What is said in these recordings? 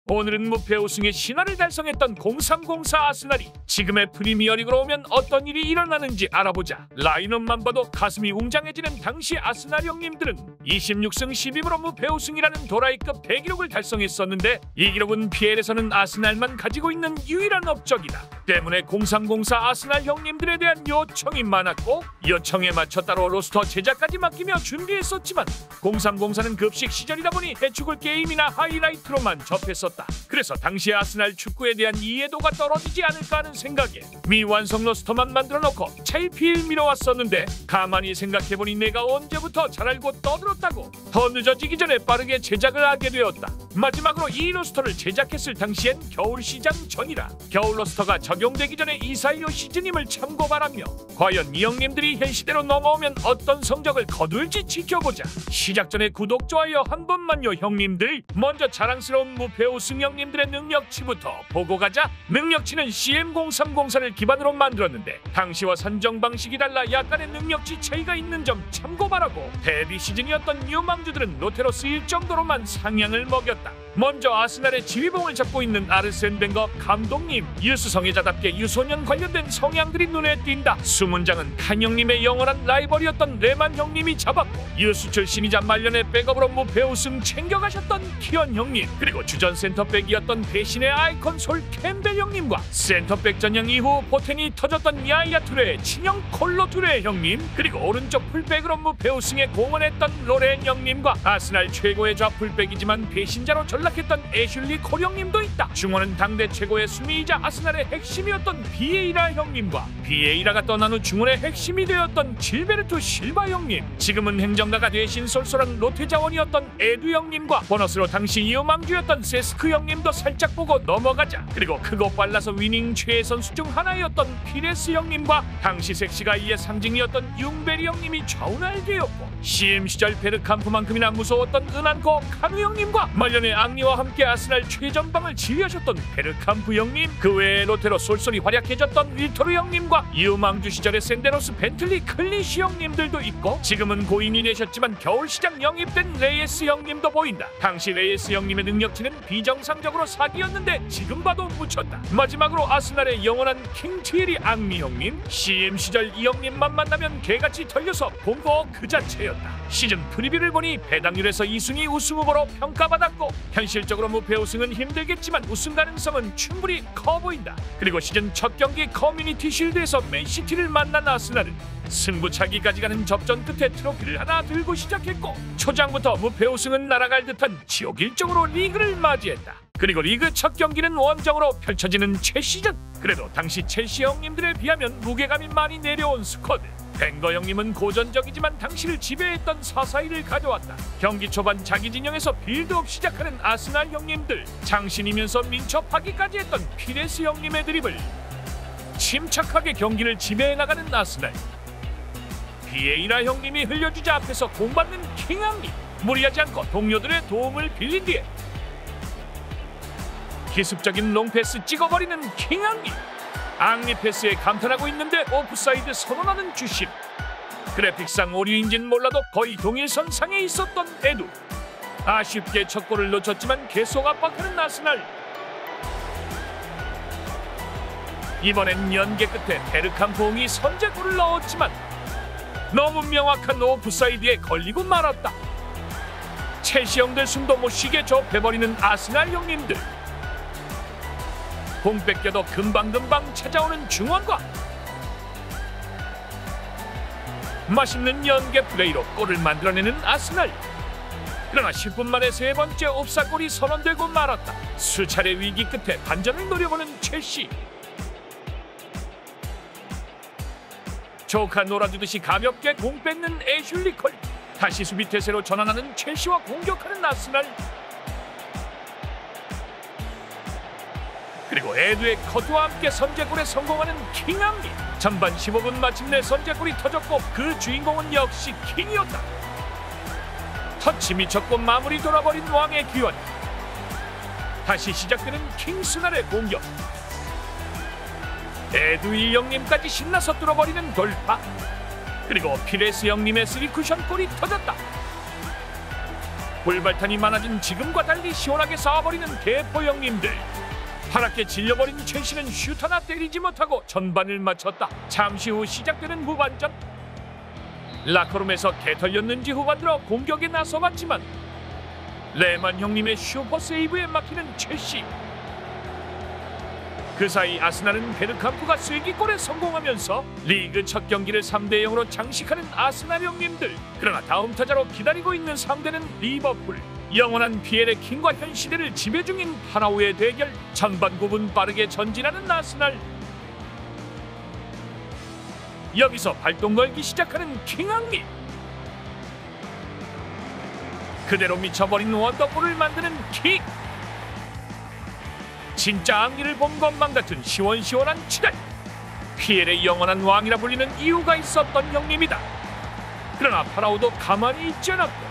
오늘은 무패 우승의 신화를 달성했던 0304 아스날이 지금의 프리미어리그로 오면 어떤 일이 일어나는지 알아보자. 라인업만 봐도 가슴이 웅장해지는 당시 아스날 형님들은 26승 12무로 무패 우승이라는 도라이급 대기록을 달성했었는데, 이 기록은 PL에서는 아스날만 가지고 있는 유일한 업적이다. 때문에 0304 아스날 형님들에 대한 요청이 많았고, 요청에 맞춰 따로 로스터 제작까지 맡기며 준비했었지만 0304는 급식 시절이다 보니 해축을 게임이나 하이라이트로만 접했었다. 그래서 당시 아스날 축구에 대한 이해도가 떨어지지 않을까 하는 생각에 미완성 로스터만 만들어 놓고 차일피일 미뤄왔었는데, 가만히 생각해보니 내가 언제부터 잘 알고 떠들었다고. 더 늦어지기 전에 빠르게 제작을 하게 되었다. 마지막으로 이 로스터를 제작했을 당시엔 겨울 시장 전이라 겨울 로스터가 적용되기 전에 2-4-15 시즌임을 참고 바라며, 과연 이 형님들이 현 시대로 넘어오면 어떤 성적을 거둘지 지켜보자. 시작 전에 구독, 좋아요 한 번만요 형님들. 먼저 자랑스러운 무패 우승 형님들의 능력치부터 보고 가자. 능력치는 CM0304를 기반으로 만들었는데, 당시와 산정 방식이 달라 약간의 능력치 차이가 있는 점 참고 바라고, 데뷔 시즌이었던 유망주들은 로테로스 일 정도로만 상향을 먹였다. 먼저 아스날의 지휘봉을 잡고 있는 아르센 벵거 감독님, 유스 성애자답게 유소년 관련된 성향들이 눈에 띈다. 수문장은 칸 형님의 영원한 라이벌이었던 레만 형님이 잡았고, 유스 출신이자 말년에 백업으로 무패 우승 챙겨가셨던 키언 형님, 그리고 주전 센터백이었던 배신의 아이콘 솔 캠벨 형님과 센터백 전형 이후 포텐이 터졌던 야이야 투레의 친형 콜로 투레 형님, 그리고 오른쪽 풀백으로 무패 우승에 공헌했던 로렌 형님과 아스날 최고의 좌풀백이지만 배신자로 전락했던 애슐리 콜 형님도 있다. 중원은 당대 최고의 수미이자 아스날의 핵심이었던 비에이라 형님과 비에이라가 떠난 후 중원의 핵심이 되었던 질베르투 실바 형님, 지금은 행정가가 되신 쏠쏠한 롯데 자원이었던 에두 형님과 보너스로 당시 유망주였던 세스크 형님도 살짝 보고 넘어가자. 그리고 크고 빨라서 위닝 최애 선수 중 하나였던 피레스 형님과 당시 섹시가이의 상징이었던 융베리 형님이 좌우날개였고, CM 시절 베르캄프만큼이나 무서웠던 은한코 카누 형님과 말년의 앙리와 함께 아스날 최전방을 지휘하셨던 베르캄프 형님, 그 외에 로테로 쏠쏠이 활약해졌던 윌토르 형님과 유망주 시절의 샌데로스 벤틀리 클리시 형님들도 있고, 지금은 고인이 되셨지만 겨울시장 영입된 레이스 형님도 보인다. 당시 레이스 형님의 능력치는 비정상적으로 사기였는데 지금 봐도 묻혔다. 마지막으로 아스날의 영원한 킹 티에리 앙리 형님, CM 시절 이 형님만 만나면 개같이 털려서 본거 그 자체였다. 시즌 프리뷰를 보니 배당률에서 2순위 우승 후보로 평가받았고, 현실적으로 무패 우승은 힘들겠지만 우승 가능성은 충분히 커 보인다. 그리고 시즌 첫 경기 커뮤니티 쉴드에서 맨시티를 만난 아스날은 승부차기까지 가는 접전 끝에 트로피를 하나 들고 시작했고, 초장부터 무패 우승은 날아갈 듯한 지옥 일정으로 리그를 맞이했다. 그리고 리그 첫 경기는 원정으로 펼쳐지는 첼시전. 그래도 당시 첼시 형님들에 비하면 무게감이 많이 내려온 스쿼드. 벵거 형님은 고전적이지만 당시를 지배했던 4-4-2를 가져왔다. 경기 초반 자기 진영에서 빌드업 시작하는 아스날 형님들, 장신이면서 민첩하기까지 했던 피레스 형님의 드립을 침착하게 경기를 지배해 나가는 아스날. 비에이라 형님이 흘려주자 앞에서 공받는 킹앙리, 무리하지 않고 동료들의 도움을 빌린 뒤에 기습적인 롱패스 찍어버리는 킹앙리. 앙리 패스에 감탄하고 있는데 오프사이드 선언하는 주심. 그래픽상 오류인진 몰라도 거의 동일선 상에 있었던 에두. 아쉽게 첫 골을 놓쳤지만 계속 압박하는 아스날. 이번엔 연계 끝에 베르캄퐁이 선제골을 넣었지만 너무 명확한 오프사이드에 걸리고 말았다. 첼시 형들 숨도 못 쉬게 좁혀버리는 아스날 형님들. 공 뺏겨도 금방금방 찾아오는 중원과 맛있는 연계 플레이로 골을 만들어내는 아스날. 그러나 10분 만에 세 번째 옵사골이 선언되고 말았다. 수차례 위기 끝에 반전을 노려보는 첼시. 조카 놀아주듯이 가볍게 공 뺏는 애슐리 콜. 다시 수비 태세로 전환하는 첼시와 공격하는 아스날. 그리고 에두의 커트와 함께 선제골에 성공하는 킹앙리. 전반 15분 마침내 선제골이 터졌고, 그 주인공은 역시 킹이었다. 터치 미쳤고 마무리 돌아버린 왕의 기원. 다시 시작되는 킹스날의 공격. 에두이 형님까지 신나서 뚫어버리는 돌파. 그리고 피레스 형님의 3쿠션 골이 터졌다. 볼발탄이 많아진 지금과 달리 시원하게 쏴버리는 대포 형님들. 파랗게 질려버린 최씨는 슛 하나 때리지 못하고 전반을 마쳤다. 잠시 후 시작되는 후반전. 라커룸에서 개털렸는지 후반들어 공격에 나서봤지만 레만 형님의 슈퍼 세이브에 막히는 최씨. 그 사이 아스날은 베르캄프가 쐐기골에 성공하면서 리그 첫 경기를 3대0으로 장식하는 아스날 형님들. 그러나 다음 타자로 기다리고 있는 상대는 리버풀. 영원한 피에르 킹과 현 시대를 지배 중인 파라오의 대결. 전반 9분 빠르게 전진하는 아스날. 여기서 발동 걸기 시작하는 킹앙리. 그대로 미쳐버린 원더골을 만드는 킥. 진짜 앙리를 본 것만 같은 시원시원한 치달. 피엘의 영원한 왕이라 불리는 이유가 있었던 형님이다. 그러나 파라오도 가만히 있지 않았고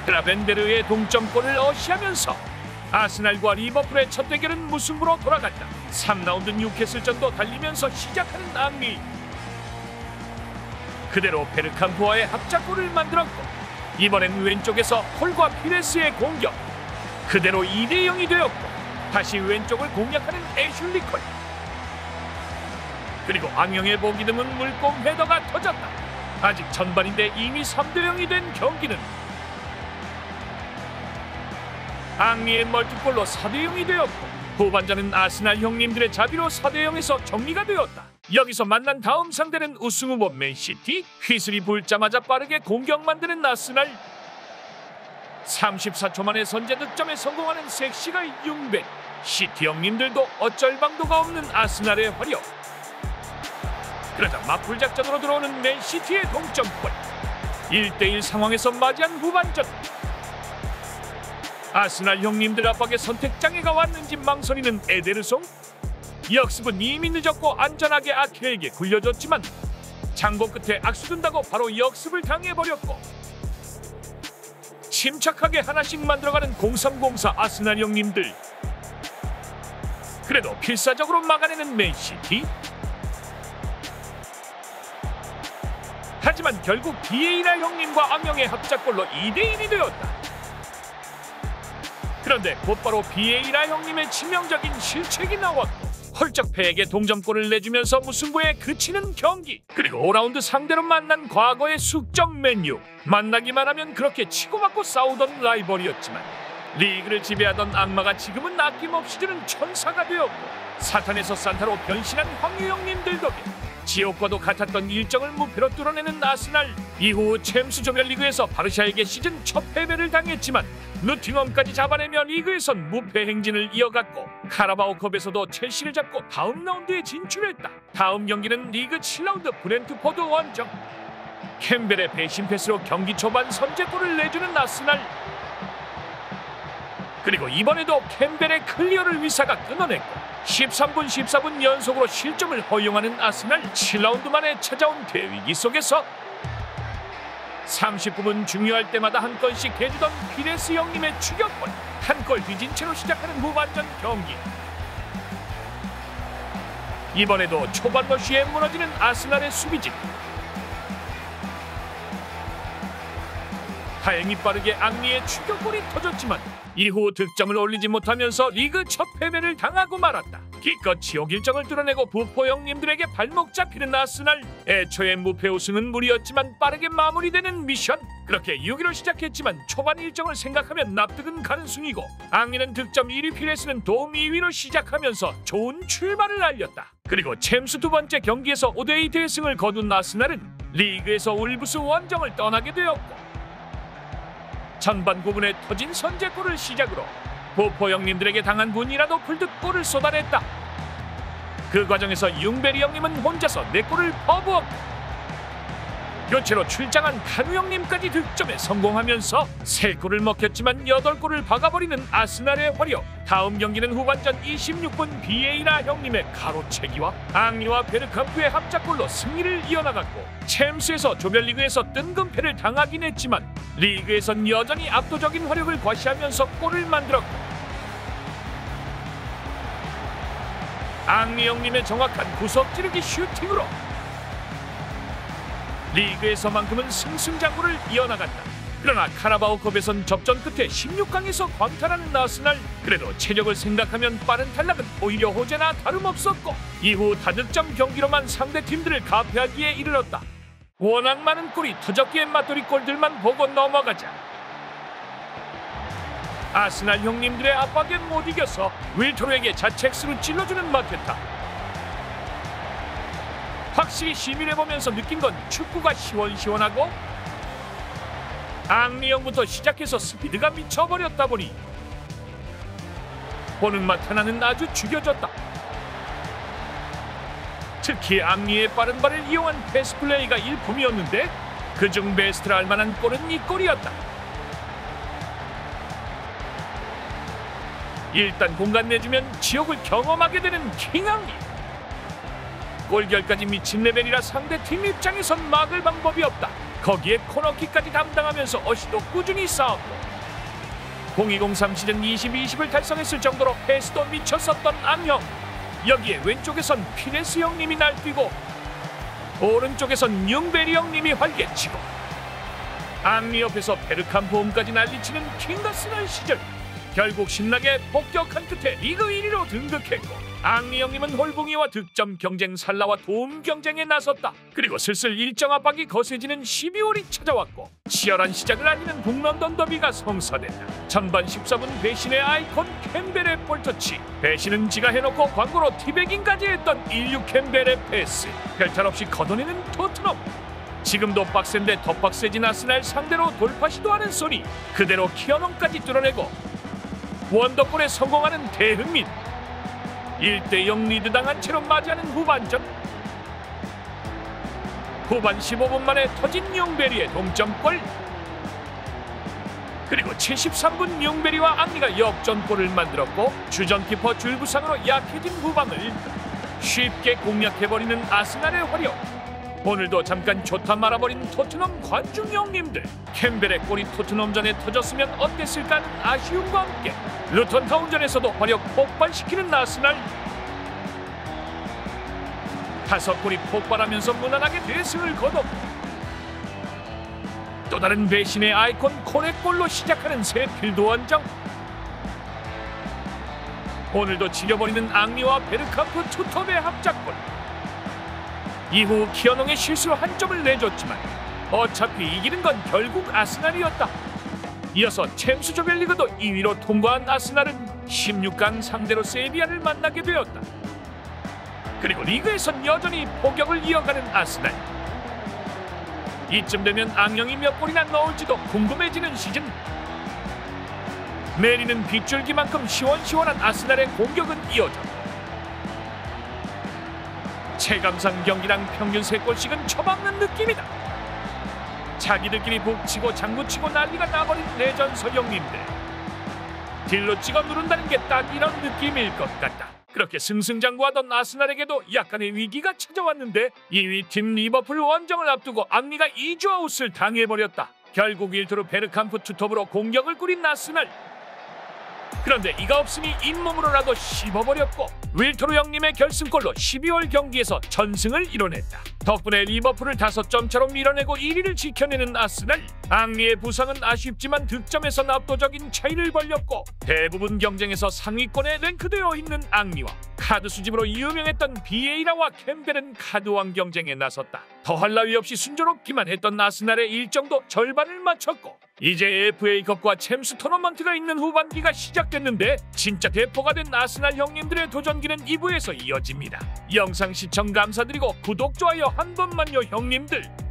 그라벤베르의 동점골을 어시하면서 아스날과 리버풀의 첫 대결은 무승부로 돌아갔다. 3라운드 뉴캐슬전도 달리면서 시작하는 앙리. 그대로 베르캄프와의 합작골을 만들었고 이번엔 왼쪽에서 콜과 피레스의 공격. 그대로 2대0이 되었고 다시 왼쪽을 공략하는 애슐리 콜. 그리고 악령의 보기 드문 물공 헤더가 터졌다. 아직 전반인데 이미 3대0이 된 경기는 앙리의 멀티골로 4대0이 되었고 후반전은 아스날 형님들의 자비로 4대0에서 정리가 되었다. 여기서 만난 다음 상대는 우승후보 맨시티. 휘슬이 불자마자 빠르게 공격 만드는 아스날. 34초 만에 선제 득점에 성공하는 섹시가 융배. 시티 형님들도 어쩔 방도가 없는 아스날의 화력. 그러자 맞불 작전으로 들어오는 맨시티의 동점골. 1대1 상황에서 맞이한 후반전. 아스날 형님들 압박에 선택장애가 왔는지 망설이는 에데르송. 역습은 이미 늦었고 안전하게 아케에게 굴려줬지만 장고 끝에 악수둔다고 바로 역습을 당해버렸고 침착하게 하나씩 만들어가는 0304 아스날 형님들. 그래도 필사적으로 막아내는 맨시티. 하지만 결국 비에이라 형님과 악령의 합작골로 2대1이 되었다. 그런데 곧바로 비에이라 형님의 치명적인 실책이 나왔고 헐적 패에게 동점골을 내주면서 무승부에 그치는 경기. 그리고 5라운드 상대로 만난 과거의 숙적 맨유. 만나기만 하면 그렇게 치고받고 싸우던 라이벌이었지만 리그를 지배하던 악마가 지금은 아낌없이 주는 천사가 되었고 사탄에서 산타로 변신한 황유 형님들 덕에 지옥과도 같았던 일정을 무패로 뚫어내는 아스날. 이후 챔스 조별리그에서 바르샤에게 시즌 첫 패배를 당했지만 노팅엄까지 잡아내며 리그에선 무패 행진을 이어갔고 카라바오컵에서도 첼시를 잡고 다음 라운드에 진출했다. 다음 경기는 리그 7라운드 브렌트포드 원정. 캠벨의 배신 패스로 경기 초반 선제골을 내주는 아스날. 그리고 이번에도 캠벨의 클리어를 위사가 끊어냈고 13분 14분 연속으로 실점을 허용하는 아스날. 7라운드 만에 찾아온 대위기 속에서 39분 중요할 때마다 한 건씩 해주던 피레스 형님의 추격골. 한 골 뒤진 채로 시작하는 후반전 경기. 이번에도 초반 러쉬에 무너지는 아스날의 수비진. 다행히 빠르게 앙리의 추격골이 터졌지만 이후 득점을 올리지 못하면서 리그 첫 패배를 당하고 말았다. 기껏 지옥 일정을 뚫어내고 부포 형님들에게 발목 잡히는 아스날. 애초에 무패 우승은 무리였지만 빠르게 마무리되는 미션. 그렇게 6위로 시작했지만 초반 일정을 생각하면 납득은 가는 순이고 앙리는 득점 1위, 피레스는 도움 2위로 시작하면서 좋은 출발을 알렸다. 그리고 챔스 두 번째 경기에서 5대2 대승을 거둔 아스날은 리그에서 울브스 원정을 떠나게 되었고 전반 9분에 터진 선제골을 시작으로 부포 형님들에게 당한 분이라도 풀듯 골을 쏟아냈다. 그 과정에서 융베리 형님은 혼자서 4골을 퍼부었고 교체로 출장한 카누 형님까지 득점에 성공하면서 3골을 먹혔지만 8골을 박아버리는 아스날의 화력. 다음 경기는 후반전 26분 비에이라 형님의 가로채기와 앙리와 베르캄프의 합작골로 승리를 이어나갔고 챔스에서 조별리그에서 뜬금패를 당하긴 했지만 리그에선 여전히 압도적인 화력을 과시하면서 골을 만들었고 앙리 형님의 정확한 구석 찌르기 슈팅으로 리그에서만큼은 승승장구를 이어나갔다. 그러나 카라바오컵에선 접전 끝에 16강에서 광탈하는 아스날. 그래도 체력을 생각하면 빠른 탈락은 오히려 호재나 다름없었고 이후 다득점 경기로만 상대 팀들을 가패하기에 이르렀다. 워낙 많은 골이 터졌기에 맞돌이 골들만 보고 넘어가자 아스날 형님들의 압박에 못 이겨서 윌토르에게 자책수를 찔러주는 마케타. 확실히 시민해보면서 느낀 건 축구가 시원시원하고 앙리형부터 시작해서 스피드가 미쳐버렸다 보니 보는 맛 하나는 아주 죽여졌다. 특히 앙리의 빠른 발을 이용한 패스 플레이가 일품이었는데 그중 베스트라 할만한 골은 이 골이었다. 일단 공간 내주면 지옥을 경험하게 되는 킹앙리. 골결까지 미친 레벨이라 상대팀 입장에선 막을 방법이 없다. 거기에 코너킥까지 담당하면서 어시도 꾸준히 쌓았고 0203 시즌 20-20을 달성했을 정도로 패스도 미쳤었던 앙형. 여기에 왼쪽에선 피레스 형님이 날뛰고 오른쪽에선 융베리 형님이 활개치고 앙리 옆에서 베르캄프 홈까지 난리치는 킹가스널 시절. 결국 신나게 폭격한 끝에 리그 1위로 등극했고 앙리 형님은 홀붕이와 득점 경쟁, 살라와 도움 경쟁에 나섰다. 그리고 슬슬 일정 압박이 거세지는 12월이 찾아왔고 치열한 시작을 알리는 북런던 더비가 성사됐다. 전반 14분 배신의 아이콘 캠벨의 볼터치. 배신은 지가 해놓고 광고로 티베깅까지 했던 인류 캠벨의 패스. 별탈 없이 걷어내는 토트넘. 지금도 빡센데 더 빡세진 아스날 상대로 돌파 시도하는 소니. 그대로 키어넘까지 뚫어내고 원더골에 성공하는 대흥민. 1대0 리드 당한 채로 맞이하는 후반전. 후반 15분 만에 터진 융베리의 동점골. 그리고 73분 융베리와 앙리가 역전골을 만들었고 주전키퍼 줄부상으로 약해진 후방을 쉽게 공략해버리는 아스날의 화력. 오늘도 잠깐 좋다 말아버린 토트넘 관중 형님들. 캠벨의 골이 토트넘전에 터졌으면 어땠을까 하는 아쉬움과 함께 루턴타운전에서도 화력 폭발시키는 아스날. 5골이 폭발하면서 무난하게 대승을 거뒀고 또 다른 배신의 아이콘 코넷골로 시작하는 세필드 원정. 오늘도 지려버리는 앙리와 베르캄프 투톱의 합작골. 이후 키어농의 실수로 한 점을 내줬지만 어차피 이기는 건 결국 아스날이었다. 이어서 챔스 조별리그도 2위로 통과한 아스날은 16강 상대로 세비야를 만나게 되었다. 그리고 리그에선 여전히 포격을 이어가는 아스날. 이쯤 되면 앙영이 몇 골이나 넣을지도 궁금해지는 시즌. 내리는 빗줄기만큼 시원시원한 아스날의 공격은 이어져 체감상 경기랑 평균 3골씩은 처박는 느낌이다. 자기들끼리 북치고 장구치고 난리가 나버린 레전설 형님들. 딜로 찍어 누른다는 게 딱 이런 느낌일 것 같다. 그렇게 승승장구하던 아스날에게도 약간의 위기가 찾아왔는데 2위 팀 리버풀 원정을 앞두고 앙리가 2주아웃을 당해버렸다. 결국 일투로 베르캄프 투톱으로 공격을 꾸린 아스날. 그런데 이가 없으니 잇몸으로라도 씹어버렸고 윌토르 형님의 결승골로 12월 경기에서 전승을 이뤄냈다. 덕분에 리버풀을 5점 차로 밀어내고 1위를 지켜내는 아스날. 앙리의 부상은 아쉽지만 득점에선 압도적인 차이를 벌렸고 대부분 경쟁에서 상위권에 랭크되어 있는 앙리와 카드 수집으로 유명했던 비에이라와 캠벨은 카드왕 경쟁에 나섰다. 더할 나위 없이 순조롭기만 했던 아스날의 일정도 절반을 마쳤고 이제 FA컵과 챔스 토너먼트가 있는 후반기가 시작됐는데 진짜 대포가 된 아스날 형님들의 도전기는 2부에서 이어집니다. 영상 시청 감사드리고 구독, 좋아요 한 번만요 형님들.